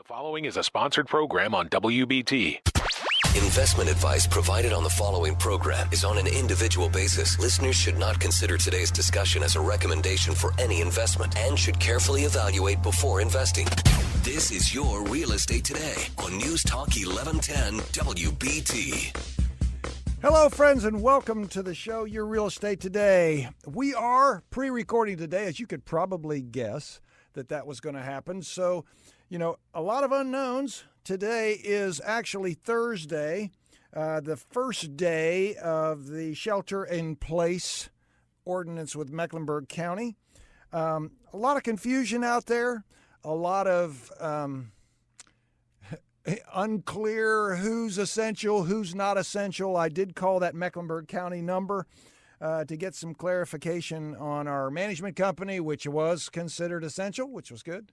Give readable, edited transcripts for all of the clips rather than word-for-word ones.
The following is a sponsored program on WBT. Investment advice provided on the following program is on an individual basis. Listeners should not consider today's discussion as a recommendation for any investment and should carefully evaluate before investing. This is Your Real Estate Today on News Talk 1110 WBT. Hello, friends, and welcome to the show, Your Real Estate Today. We are pre-recording today, as you could probably guess that was going to happen. So, a lot of unknowns. Today is actually Thursday, the first day of the shelter-in-place ordinance with Mecklenburg County. A lot of confusion out there, a lot of unclear who's essential, who's not essential. I did call that Mecklenburg County number to get some clarification on our management company, which was considered essential, which was good.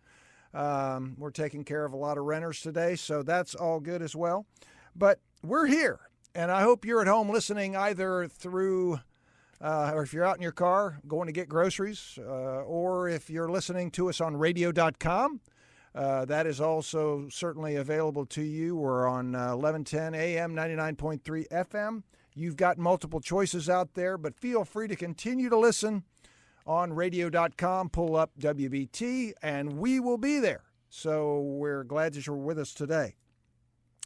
We're taking care of a lot of renters today, so that's all good as well. But we're here, and I hope you're at home listening either through, or if you're out in your car going to get groceries, or if you're listening to us on radio.com. That is also certainly available to you. We're on 1110 AM, 99.3 FM. You've got multiple choices out there, but feel free to continue to listen on radio.com. Pull up WBT, and we will be there. So we're glad that you're with us today.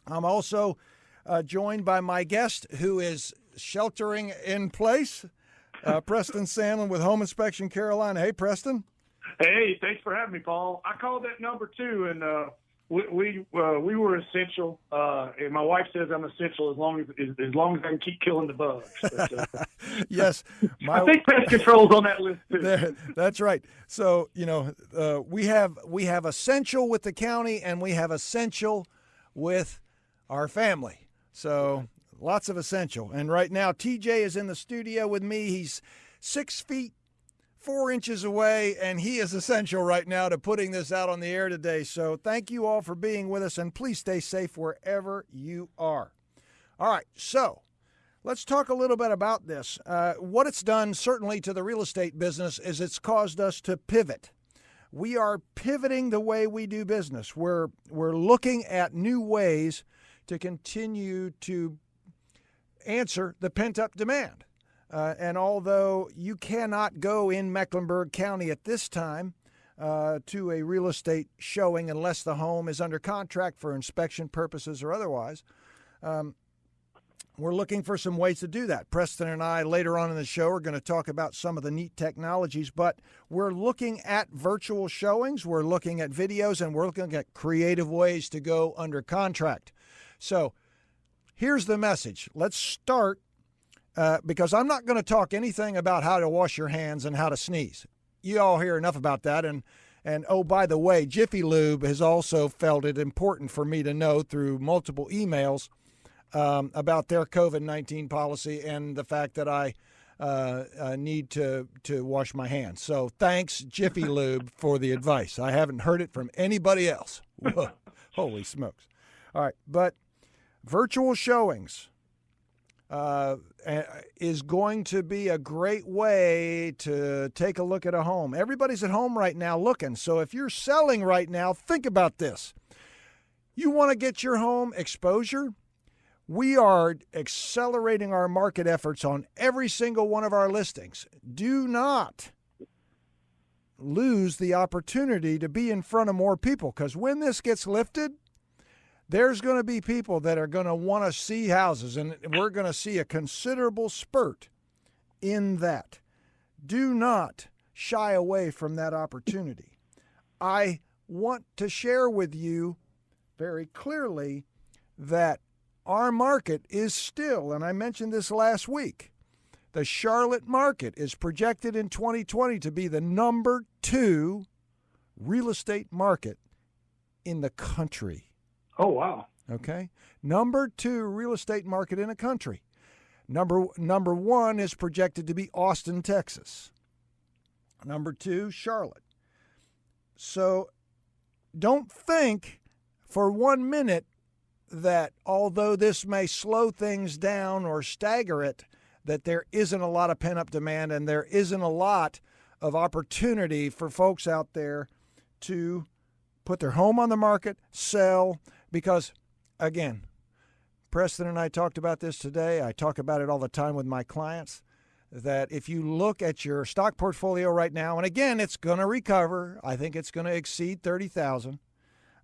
I'm also joined by my guest, who is sheltering in place, Preston Sandlin with Home Inspection Carolina. Hey, Preston. Hey, thanks for having me, Paul. I called that number too, and we were essential. And my wife says I'm essential as long as I can keep killing the bugs. But, yes, I think pest control's on that list too. That's right. So we have essential with the county, and we have essential with our family. So lots of essential. And right now, TJ is in the studio with me. He's 6 feet 4 inches away, and he is essential right now to putting this out on the air today. So thank you all for being with us, and please stay safe wherever you are. All right, so let's talk a little bit about this. What it's done, certainly to the real estate business, is it's caused us to pivot. We are pivoting the way we do business. We're looking at new ways to continue to answer the pent-up demand. And although you cannot go in Mecklenburg County at this time to a real estate showing unless the home is under contract for inspection purposes or otherwise, we're looking for some ways to do that. Preston and I, later on in the show, are going to talk about some of the neat technologies, but we're looking at virtual showings, we're looking at videos, and we're looking at creative ways to go under contract. So here's the message. Let's start. Because I'm not going to talk anything about how to wash your hands and how to sneeze. You all hear enough about that. And oh, by the way, Jiffy Lube has also felt it important for me to know through multiple emails about their COVID-19 policy and the fact that I need to wash my hands. So thanks, Jiffy Lube, for the advice. I haven't heard it from anybody else. Whoa. Holy smokes. All right, but virtual showings is going to be a great way to take a look at a home. Everybody's at home right now looking. So if you're selling right now, think about this. You want to get your home exposure? We are accelerating our market efforts on every single one of our listings. Do not lose the opportunity to be in front of more people, because when this gets lifted, there's going to be people that are going to want to see houses, and we're going to see a considerable spurt in that. Do not shy away from that opportunity. I want to share with you very clearly that our market is still, and I mentioned this last week, the Charlotte market is projected in 2020 to be the number 2 real estate market in the country. Oh, wow. Okay. Number 2 real estate market in the country. Number 1 is projected to be Austin, Texas. Number 2, Charlotte. So don't think for 1 minute that although this may slow things down or stagger it, that there isn't a lot of pent-up demand and there isn't a lot of opportunity for folks out there to put their home on the market, sell, because, again, Preston and I talked about this today. I talk about it all the time with my clients, that if you look at your stock portfolio right now, and again, it's going to recover. I think it's going to exceed 30,000.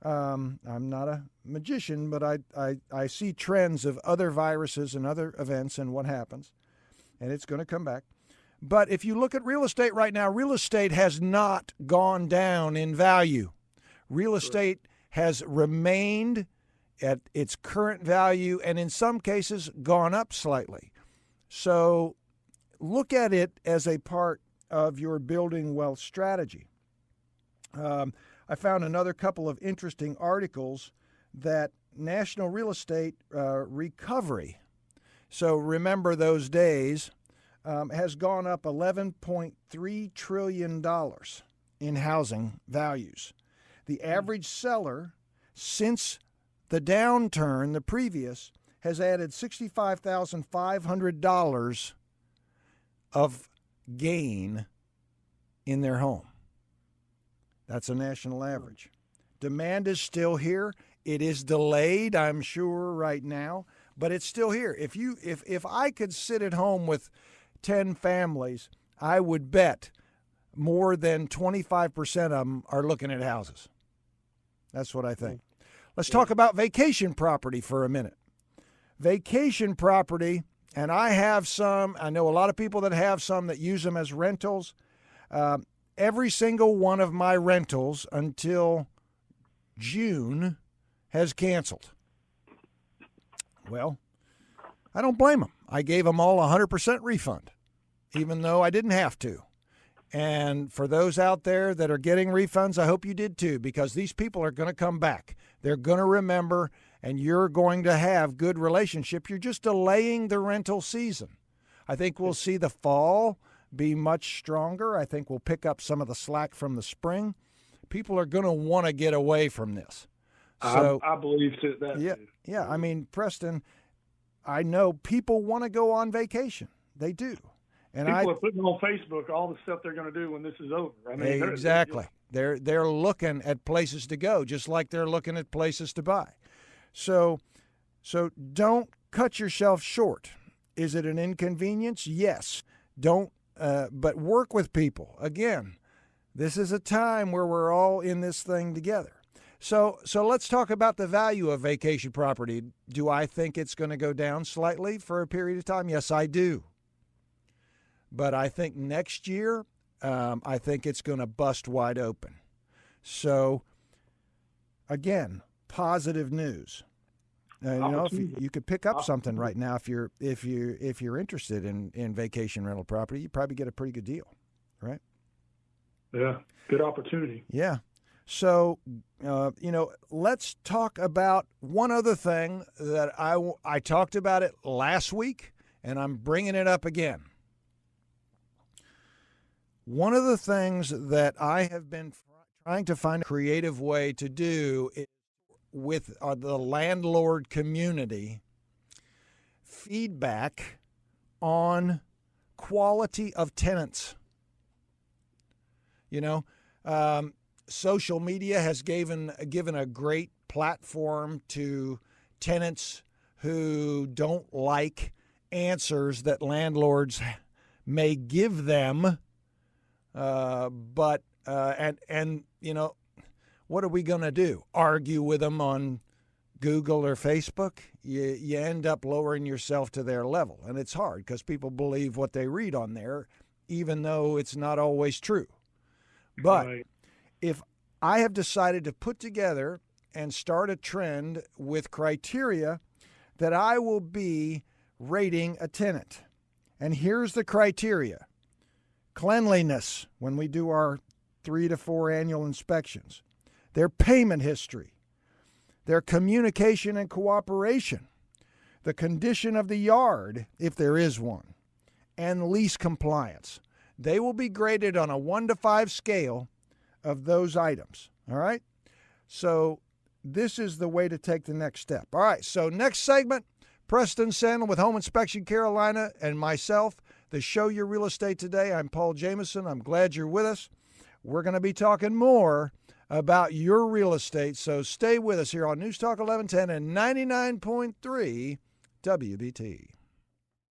I'm not a magician, but I see trends of other viruses and other events and what happens, and it's going to come back. But if you look at real estate right now, real estate has not gone down in value. Real estate has remained at its current value and in some cases gone up slightly. So look at it as a part of your building wealth strategy. I found another couple of interesting articles that national real estate recovery, so remember those days, has gone up $11.3 trillion in housing values. The average seller, since the downturn, the previous, has added $65,500 of gain in their home. That's a national average. Demand is still here. It is delayed, I'm sure, right now, but it's still here. If I could sit at home with 10 families, I would bet more than 25% of them are looking at houses. That's what I think. Let's talk about vacation property for a minute. Vacation property, and I have some, I know a lot of people that have some that use them as rentals. Every single one of my rentals until June has canceled. Well, I don't blame them. I gave them all 100% refund, even though I didn't have to. And for those out there that are getting refunds, I hope you did too, because these people are going to come back. They're going to remember, and you're going to have good relationship. You're just delaying the rental season. I think we'll see the fall be much stronger. I think we'll pick up some of the slack from the spring. People are going to want to get away from this. So I believe that. Yeah, too. yeah. I mean, Preston, I know people want to go on vacation. They do. And people are putting on Facebook all the stuff they're going to do when this is over. I mean, exactly. They're looking at places to go, just like they're looking at places to buy. So don't cut yourself short. Is it an inconvenience? Yes. Don't. But work with people. Again, this is a time where we're all in this thing together. So let's talk about the value of vacation property. Do I think it's going to go down slightly for a period of time? Yes, I do. But I think next year, I think it's going to bust wide open. So, again, positive news. If you could pick up something right now if you're interested in vacation rental property, you probably get a pretty good deal, right? Yeah, good opportunity. Yeah. So, let's talk about one other thing that I talked about it last week, and I'm bringing it up again. One of the things that I have been trying to find a creative way to do is with the landlord community, feedback on quality of tenants. Social media has given a great platform to tenants who don't like answers that landlords may give them. What are we going to do? Argue with them on Google or Facebook? You end up lowering yourself to their level. And it's hard because people believe what they read on there, even though it's not always true. But Right. If I have decided to put together and start a trend with criteria that I will be rating a tenant. And here's the criteria. Cleanliness, when we do our 3 to 4 annual inspections. Their payment history, their communication and cooperation, the condition of the yard, if there is one, and lease compliance. They will be graded on a 1 to 5 scale of those items, all right? So this is the way to take the next step. All right, so next segment, Preston Sandlin with Home Inspection Carolina and myself, the Show Your Real Estate Today. I'm Paul Jameson. I'm glad you're with us. We're going to be talking more about your real estate. So stay with us here on News Talk 1110 and 99.3 WBT.